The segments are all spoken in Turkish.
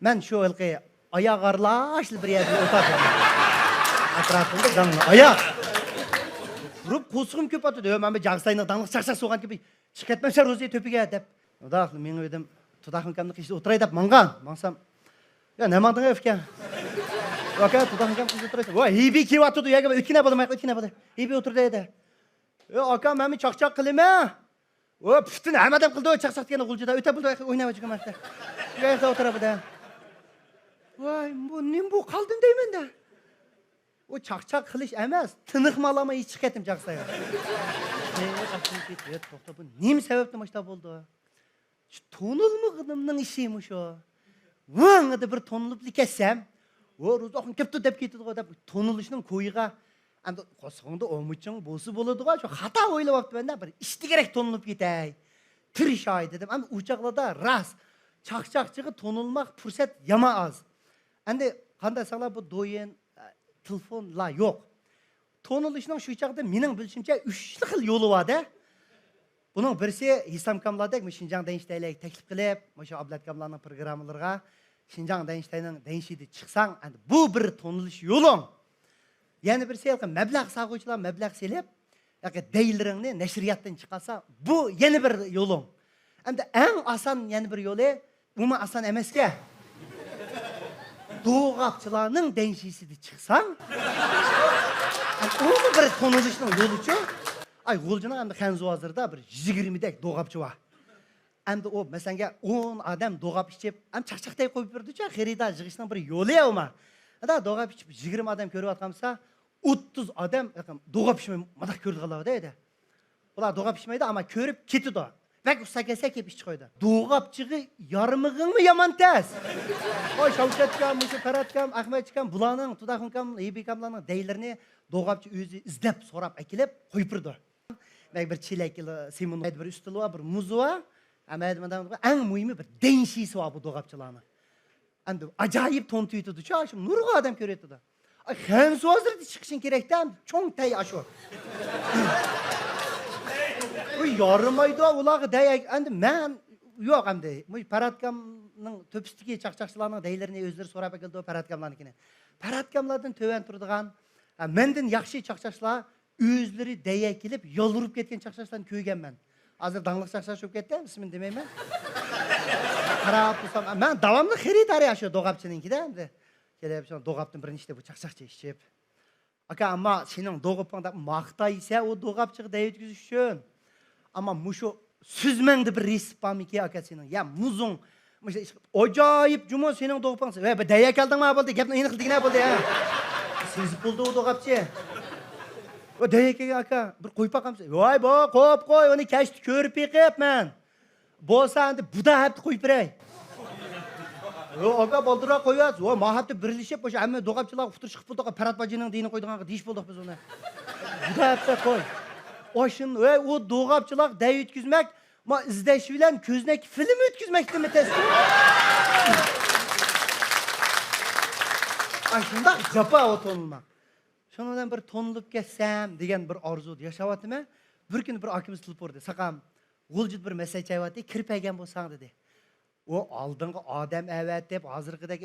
Ben şu ılgı ayak arlaşlı bir yerde otadım. Atrafında dаңlı ayak. Vurup kusugum köp atıyor. Ben bir Жағсайны даңлық шақшақ соған кеп шығып кетмешер өзі төпеге деп. Одақ мен өдім тұдақын кәмді қишті отырай деп маңған. Маңсам, я не маңдың өфкен. Ока тұдақын кәмді қишті отырайсың. Ой, ебі кеп атыды. Я өткіне бадым, өткіне бады. Ебі отырды еді. Ока мен чақ-чақ қылыма. О, пүштін әмәдем қылды, чақ-чақ дегені құлжыда. Өте бұлды ойнап өтіген мәтті. Үйәйті отыра бұда. Ой, нем бұл қалдым деймін де. O çak-çak kılıç emez. Tınıkmalama hiç çıkarttım Жақсайға. Baktım ki, toxta bu neymi sebepten başta oldu? Şu tonulmu kıdımның işiymiş o. Vın bir tonulup likesem. O rozakın kepti dep ketidi o. Tonuluşunun koyuğa. Anda kosuğunda omuçun bozu boludu o. Şu hata oyla baktı bende. Bir işti gerek tonulup gitey. Tırış ay dedim. Ama uçaklarda rast. Çak-çakçığı tonulmak fırsat yama az. Anda kanda sağla bu doyun telefonla yok. Tonuluşunun şu çağda mening bilishimcha 3 xil yo'li bor-da. Buning birisi Hisam Kamladek Şinjan Deniştaylarga taklif qilib, o'sha Ablat Kamlarning programmalariga Şinjan Deniştayning denishidi chiqsang, endi bu bir tonuluş yo'ling. Yana birisi mablag' sag'uvchilar mablag' selib, yoki deylaringni nashriyatdan chiqarsa, bu yana bir yo'ling. Endi eng oson yana bir yo'li, umuman oson emas-ku. Doğapçılarının denişisidi çıksan, onu bir tonuluşunun yoluçu, ay golcunun hem de kenzu hazırda bir 20'dek doğapçı var. Hem de o mesela 10 adam doğap içip, hem çak-çaktay koyup birdi ki, xerida jığışının bir yolu ya oma. Da doğap içip 20 adam körüp atkamsa, 30 adam doğap içmeyi madak kördü qalağı deydi. Olar doğap içmeydi ama körüp ketidi o. Bak usta gelse kep iş koydu. Doğapçığı yarımığın mı yaman tez? Oy Şavkatkam, Muşu Paratkam, Ahmetçikam, bulanın, Tudakınkam, Ebikamlarının deylerini doğapçı özü izlep, sorap, ekilip koyupurdu. Bak bir çilekli, simonu, bir üstülü var, bir muzu var. Ama en mühimi bir denşisi var bu doğapçılarının. Anda acayip tontuydu. Şimdi nurgu adam körüyordu. Ay hem hazırdı çıkışın gerekten çok tey aşı. Yarım ayda ulağı deyek, ben yok hem de. Paratkamның töpüstüki çak-çakçılarının deylerini özleri sorap ekildi o paratkamlarınkine. Paratkamlardan töven turduğan, menden yaxşı çak-çakçılar özleri deyek gelip yoldurup ketken çak-çakçılarını köygen ben. Hazır dаңlıq çak-çakçı çok ketdi, ismin demeyim ben. Qarab tursam, ben davamlı xeritari yaşıyor doğapçınınki de hem de. Kelep doğaptın birinci işte bu çak-çakçı işçip. Aka ama senin doğapanda maqtaysa o doğapçığı deyet üçün. Ama muşu süzmende bir risk var mı ki akasının? Ya muzun, acayip cuma senin doğupansı. Ve dayak aldın mı abaldı? Gapni yeni kıldık ne abaldı ya? Siz buldu o doğapçı. O dayak aka bir koyup bakamsın. Vay bo, koy onu kaçtı körüp yıkıp men. Bolsa andi bu da hep koyup rey. O aka baldıra koyuyoruz. O mahatı birleşip boşa ama doğapçılar futur çıkıp buldu. Parat bacının dini koyduğun diş bulduk biz ona. Bu da hep de koy. Oşun ve o doğapçılar dey ötküzmek, ama izleşilen köznek film ötküzmekti mi testi? Aşında japa o tonulmak. Şundan bir tonulup geçsem degen bir arzu yaşavatı mı? Bir gün bir akimiz tılıp ordu. Sakam, gulcud bir mesaj çayvatı, kirpegen bolsaң dedi. O aldığın adam evet deyip, hazırgıdak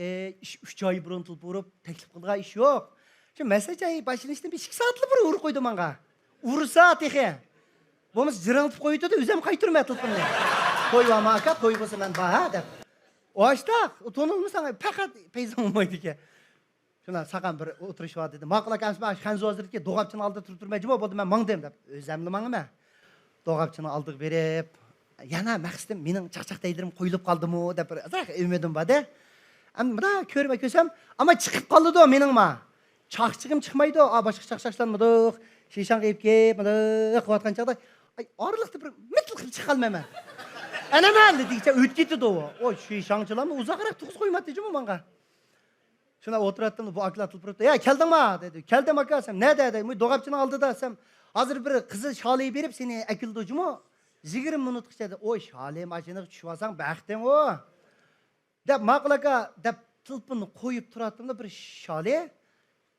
3 ay burun tılıp urup, teklif kıldığa iş yok. Şimdi mesaj çayı başını işte bir 2 saatli bir uğur koydu bana. Ursa tehe. Bomuz jırılıp koydu da üzem kaytırmaya tılpın ne. Koyu ama aka, koyu bolsa ben baha dep. O açta, tonulmuş sana fakat peyzam olmaydı ki. Şuna sakan bir oturuş var dedi. Maqla kansma xanzu hazırdı ki doğapçını aldı turturmacı mı oldu ben mangdayım dep. Özemli mangı mı? Doğapçını aldık verip. Yana maqsidim mening çak-çak deylerim koyulup kaldı mı dep. Azak ümidim var de. Ama körüme kösem ama çıkıp kaldı o mening ma. Çakçığım çıkmaydı o. Başka çak-çaklanmadık. Şişan kıyıp kep, kıvatkan çağda. Ay arılıqtı bir mitl kıyıp çıkalmam ben. Ana mağlı deyince öt gitti de o. O şişancılar mı uzakarak tuğuz koymadı diyeceğim bana. Şuna oturattım bu akıl atılıp durdu. Ya geldin mi dedi. Geldim akasem. Ne dedi? Doğapçını aldı da sem. Hazır bir kızı şalayı verip seni ekildi ucumu. 20 minut dedi. O şalayı maçını düşüyorsan baktın o. Dep maqlaka dep tılpını koyup turattım da bir şalayı.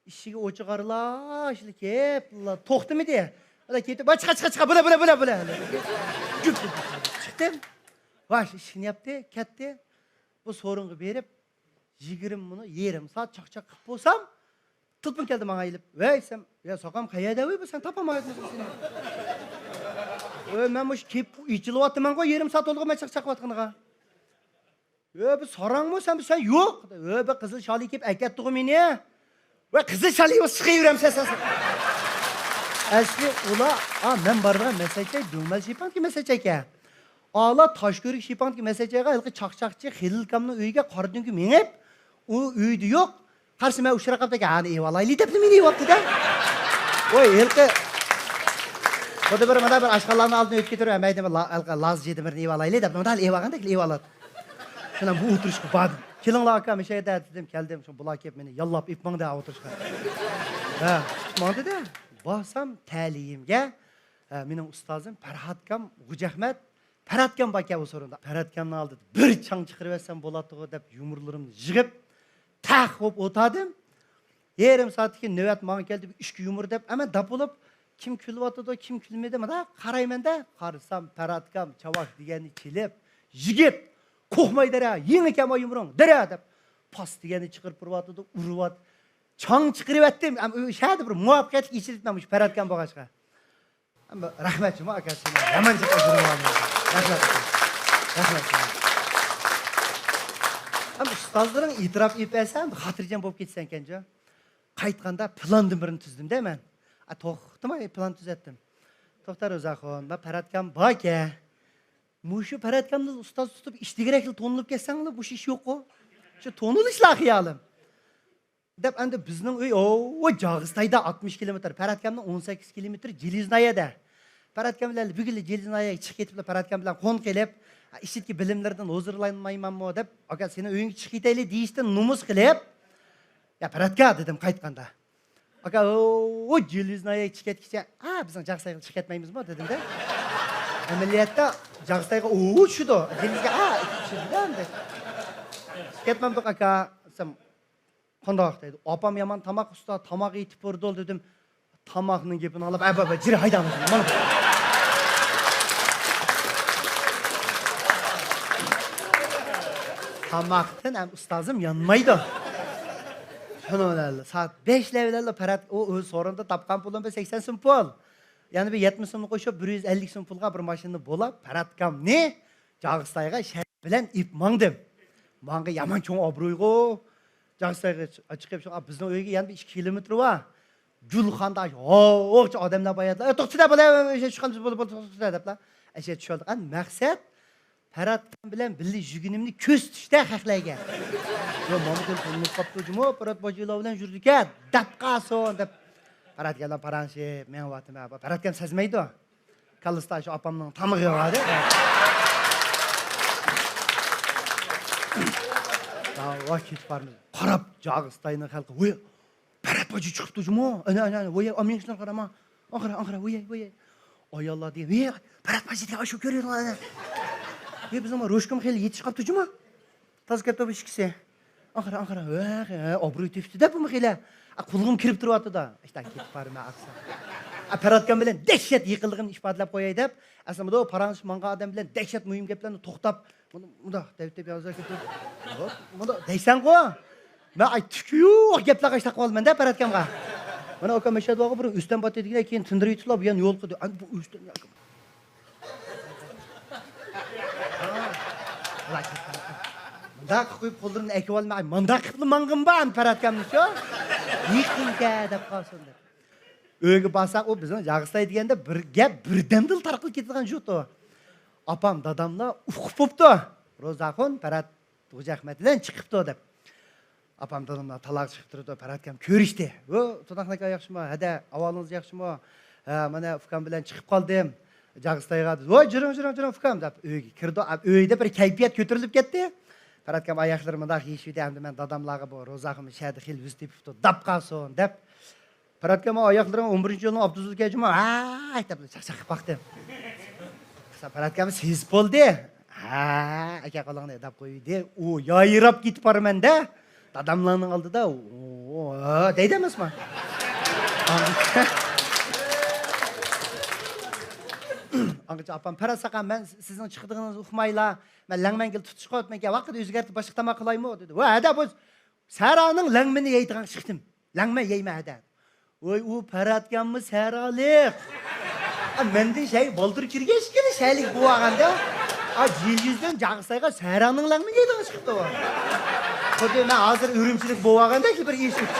İşi o çıkarla, şimdi kep, toxtu mu diye. Öyle kep, bak çıka, bula. Çıktım. Baş işini yaptı, ketti. Bu sorunu verip, 20 bunu yerim saat çak kıp bolsam tılpın geldi bana eğilip. Vey sen ya sokam kayada bu sen tapamadın seni. Ben bu kep içilip attım ben koy yarım saat oldu ben çak atkanıga. Bu sarang mı sen yok. Bu kızıl şalı kep ekettiği meni. Ve kızıl şalı sıkıyorum sen. Asli ula men bargan mesajay döngmel şipan ki mesajayga. Ala taşgörük şipan ki mesajayga ilki çakçakçı Xililkamning uyiga qordunki menib u uyda yo'q. Qarshi men uchraqibdagi ani evalayli deb meni evapti-da. Voy ilki Xuddi bir mana bir ashqalarning oldidan o'tib ketirib, mayda laz jedi bir evalayli deb mana evaganda evaladi. Shundan bu o'tirishga badim. Kelinglar aka men shayda dedim, keldim. Shu bular kelib meni yallab ipmangda o'tirishga. Ha, manda-da. Basam ta'limga mening ustozim Farhatkam G'ujahmat Farhatkam baka bu sorunda. Farhatkamni oldida bir chang chiqarib olsam bo'ladi-ku deb yumurlarimni yig'ib taq bo'lib o'tadim. Yarim soatga navbat menga keldi 2 yumur deb, ama dab bo'lib kim kulyotdi, kim kulmaydi, mana qarayman-da, qarsam Farhatkam chavak degani kelib, yigit qo'rqmaydira, yengi kam yumruq, dira deb pas degani chiqarib turyotdi, uryapti. Çang çıkırıverdim. Şahidi bir muvaffakiyetli geçirtmemiş Farhatkam boğaçqa. Ama rahmetçim akasına. Yaman çok acınım var. Rahmet. Ama ustazların itiraf etmesem hatırlayacağım bolup ketsen kence. Qaytqanda plandım birini tüzdüm değil mi? To'xtama plan tüzettim. To'xtar O'zaxon, ben Farhatkam baka. Muşu Farhatkamni ustoz tutib ishtigirakli tonilib ketsanglar, bu ish yo'q-ku. Shu tonilishlar xiyolim. Dep endi bizning uy Jag'istayda 60 kilometr, Farhatkamning 18 kilometr Jeliznayada. Farhatkam bilan bugun Jeliznayaga chiqib ketiblar, Farhatkam bilan qo'n kelib, ishitki bilimlardan hozirlanmaymanmi deb, aka seni uyingga chiqib ketaylik deyishdan numus qilib, ya Farhatka dedim qaytganda. Aka Jeliznayaga chiqib ketguncha, bizning Jag'istayga chiqib ketmaymizmi dedim-da. Amaliyotda Jag'istayga shudo, Jelizga shundan-da. Ketmamdik aka, qandoq deydi. Opam yaman tamoq usta, tamoq yetib bordi dedim. Tamoqning gapini olib, jiri haydamiz. Mana. Tamoqdan ham ustozim yanmaydi. Shunday saat 5 lavlarda Farhat o'z so'rinda topgan pulim 80 so'm pul. Ya'ni bir 70 so'mni qo'shib 150 so'm pulga bir mashina bo'lib, Farhatkamni Jag'istayga shart bilan ip mangdim. Menga yaman cho'ng obro'ygo. Jag'istayga chiqib bizning uyga yana 2 kilometr va Julxonda odamlar bayatlar. To'xtada bo'lar, chiqqan bo'lib deblar. Asha tushildi. Maqsad Farhatkam bilan birga yugunimni ko'z tutishda haqlayga. Yo, mana telefonni qopdi-jimo, Farhat bojilar bilan yurdik-a, dabqason deb. Farhatkamlar paranshi, men vatim. Farhatkam sezmaydi. Kallisda shu opamning tamig'i bor. Vakit barmiz. Qarab Jag'istayning xalqi, "Voy, Farhat boji chiqibdi-jimo? Ana, voy, amingizlar qarama. Oxira, voy. Ayollar deydi, "Voy, Farhat boji deb shu ko'ringlar." Bizim ro'shkim xeli yetish qolibdi-jimo. Tazkirda bu ishkisi. Oxira, obro'y tefdi-da bu xeli. Qulg'im kirib turyapti-da. İşte ketib barma aqsa. Farhatkam bilan dahshat yiqildig'ini ifodalab qo'yay deb, aslida paransh manga odam bilan dahshat muhim gaplarni to'xtab, bunda deb yozib ketib. Bunda deysan-ku. Men aytdik-ku, gaplarga ishlab qolman-da Farhatkamga. Mana aka mashadvoga bir üstten batadigan keyin tindirib yutib, bu yana yo'l qildi. Bu üstten Manda qo'yib qo'ldirini ekib olmay, manda qilib mang'imban Farhatkamni-ku. Yiqilga deb qolsin deb. Uyga barsaq, o bizning Jag'istay deganda bir gap birdamdil tarqalib ketadigan jo'to. Opam, dadamlar uqib bo'pti. Ro'zaxon Farhat G'ujahmat bilan chiqibdi deb. Opam, dadamlar taloq chiqib turdi, Farhatkam ko'rishdi. Tunaqnaka yaxshimi? Hada, ahvolingiz yaxshimi? Mana ukam bilan chiqib qoldim. Jag'istayga dedi. "Voy, jiring ukam" deb uyga kirdi. Uyda bir kayfiyat ko'tarilib ketdi. Farhatkam oyoqlarimni daq yeyishdi, hamda men dadamlarga bu Ro'zaxon shadi xil yuz tepibdi. Dab qalsin deb. Farhatkam oyoqlarim 11-yilning Abduzulga juma, aytib chaqchaqib baqdim. Farhatkam siz bo'ldi. Aka qo'lingni deb qo'ydi. U yoyirab ketib borman-da. Dadamlarning oldida, deydi emasmi? Angacha opam, "Farhatsaqam, men sizning chiqdigingizni uqmaylar. Men langmangil tutishga o'tmanga vaqt o'zgartib boshqa tamoq qilaymi?" dedi. "Va, hada bu Сараның ләңмені ейдіған шықтым. Ләңме ейме әді. Ой, у паратқанмы саралық. Менде шәй болдыр кіргеш келі шәйлік буағанда. Жел-жүзден Жағысайға сараның ләңмені ейдіған шықты о. Құды мен азыр үрімшілік буағанда бір ешіп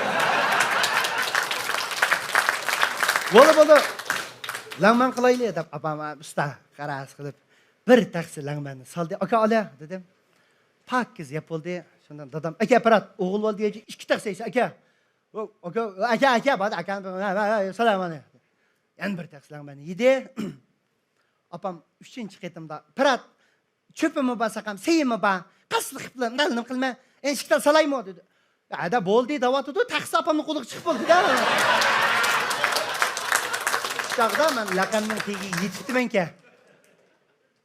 Болы. Ләңмен қылайлы деп апама ұста қарас қылып. Bir taksi lağmanı saldı. Aka ala dedim. Pakiz yapıldı. Şundan dadam. Aka aparat. Oğul oldu diye iki taksi ise. Aka. Aka. Bana aka. Selam ane. Yan bir taksi lağmanı yedi. Apam üçüncü çıkıyordumda. Aparat. Çöpümü basakam. Seyimi ba. Kaslı kıplı. Nalınım kılma. En şıktan salayım o dedi. Ya da bol diye davat oldu. Taksi apamın kuluk çıkıp oldu. Şağda ben lağmanın teki yetiştim enke.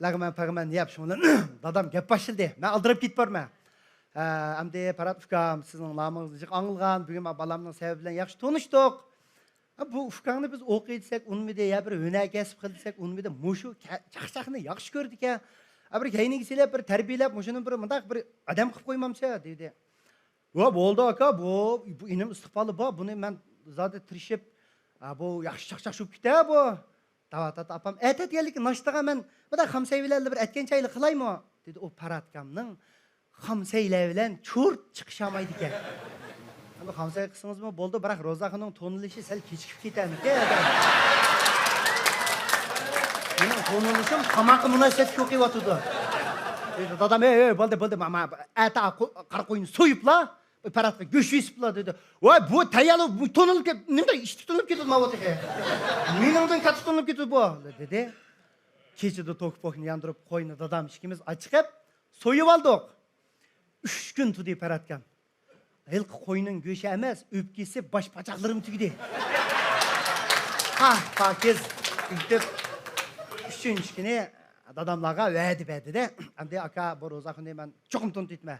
Lağman pağman yap şunlar. Dadam gep başladı. Ben aldırıp git barma. Amde parat ufkam sizin lağmanızı anılgan. Bugün balamның sebebiyle yaxşı tanıştık. Bu ufkanı biz okuysak, onu bir de ya bir öne kesip kılsak, onu bir de muşu çakşakını yaxşı gördük ya. Bir kayını giselep bir terbiyelep muşunun bir mındak bir adam kıp koymamsa dedi. Oldu aka bu inim istiqbalı bu. Bunu ben zaten tırışıp bu yaxşı çakşak şup gitti bu. Davat apam et geldik naştaga ben bu da xamsayvilerle bir etken çaylı kılay mı dedi o paratkamның xamsayla bilen çurt çıkışamaydı ekan. Bu xamsay kısınız mı boldu biroq Rozaxonning tonilishi sal kechikib ketadi ekan. Mening tonilishim tamaqi munosabatga o'qiyotdi. Dedi dadam bo'ldi mama ata qara qo'yni so'yibla paratga go'sht yesibla dedi. Voy bu tayalı bu tonilib nima ish tutilib ketdi ma o'tiga. Meningdan katta tutilib ketdi bu dedi. Kechida tokpokni yandırıp qo'yni dadam ikkimiz achiqib so'yib oldik. 3 kun turdi paratgan. Ilk qo'yning go'shi emas, o'pkesi bosh pachaqlarim tugdi. Pakiz itib 3-chi kuni dadamlarga va'da berdi-da. Endi aka bu Rozaxonni men cho'qim to'ntitma.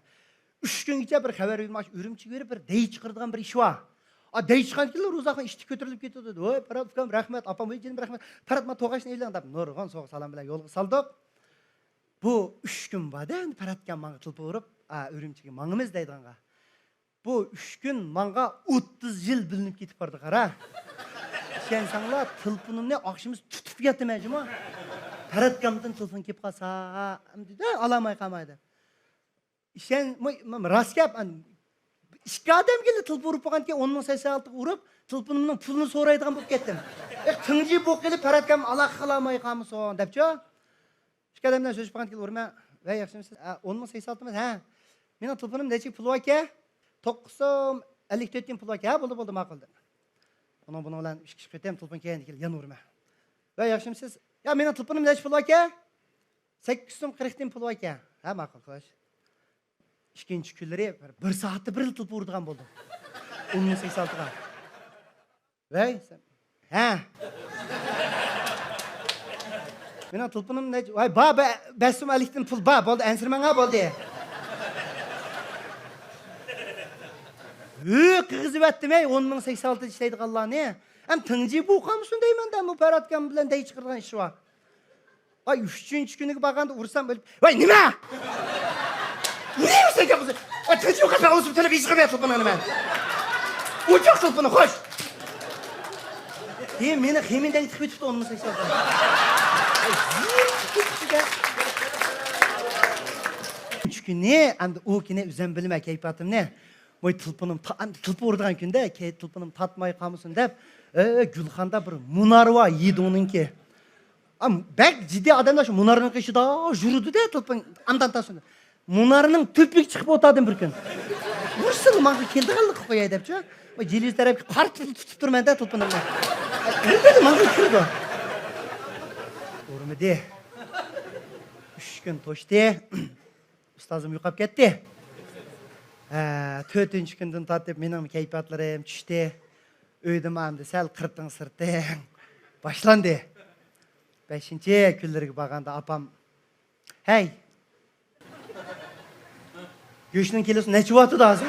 3 kungacha bir xabar bermoq, Urumchiga berib bir dey chiqirdigan bir ish bor. Dey chiqqan kilo Rozaxon ishni ko'tarilib ketdi. Voy, paratgam rahmat, opam o'zining rahmat. Paratma to'g'ashni e'lon deb nurg'on so'q salom bilan yo'lga soldik. Bu 3 kun bo'ldi, paratgan menga tilp urib, Urumchiga mangimiz deydingga. Bu 3 gün manga 30 yıl bilinip gitip bardı qara. Sen sanla tılpınımni akşamız tutup yattım acıma. Paratkamdan tılpın kep qalsa, dedi alamay qalmaydı. Sen raskap ikki adam keldi tılpı urib qo'ygan ekan, 10 ming saysa oltiga urib, tılpınımning pulini so'raydigan bo'lib ketdim. Tinji bo'lib kelib paratkam aloq qilamay qolmisan debchi. Ikki odamdan so'z qo'ygan ekan, urma. Va yaxshimisiz? 10 ming saysa oltimiz, ha. Mening tılpınım necha pul bor ekan? 954 bin pul var ki, ha buldu maquldu. Bunu bilan 3 kishi ketdim, tulpun keldi, yan urma. Va yaxshimisiz? Ya mening tulpunim necha pul var ki? 840 bin pul var ki. Ha maqul xo'sh. Ikkinchi kunlari 1 soatda bir tulp urdigan bo'ldim. 1086 ga. Voy, ha. Mening tulpunim necha? Voy, baba, basum alikdan pul bor, bo'ldi, ansirmanga bo'ldi. Kızı ettim ey 10.086 işleydik Allah'ını. Hem tınci bu kamusun deymen de bu paratkan bilen dey çıkardan işi var. Ay 3. günü bakanda vursam böyle. Vay nime? Ne vursan ki bu? Ay tınci yok kadar olsun tele bir işi kapıya tılpını hemen. Uçak tılpını koş. Değil beni heminden itip tuttu 10.086. Ay zil. 3 günü hem de o günü üzem bilme keyfatım ne? Moy tılpınım tılpı urduğan günde tılpınım tatmay kalmışsın dep Gülxanda bir munarva yedi onunki. Bek ciddi adamlar şu munarının kışı da jürüdü de tılpın andantasını. Munarının tüpük çıkıp otadım bir gün. Vursun mağı keldi kaldık koyay dep şu. Moy jeliz taraf kar tutup durman da tılpınım. Öldü mağı kırdı. Urmedi. 3 gün toştu. Ustazım yuqap ketdi. 4. günden tartib mening kayfiyatlarim tushdi. Uydim hamda sal qirtin sirtin boshlandi. 5. kunlarga borganda opam hey go'shtning kilosi necha bo'tdi hozir?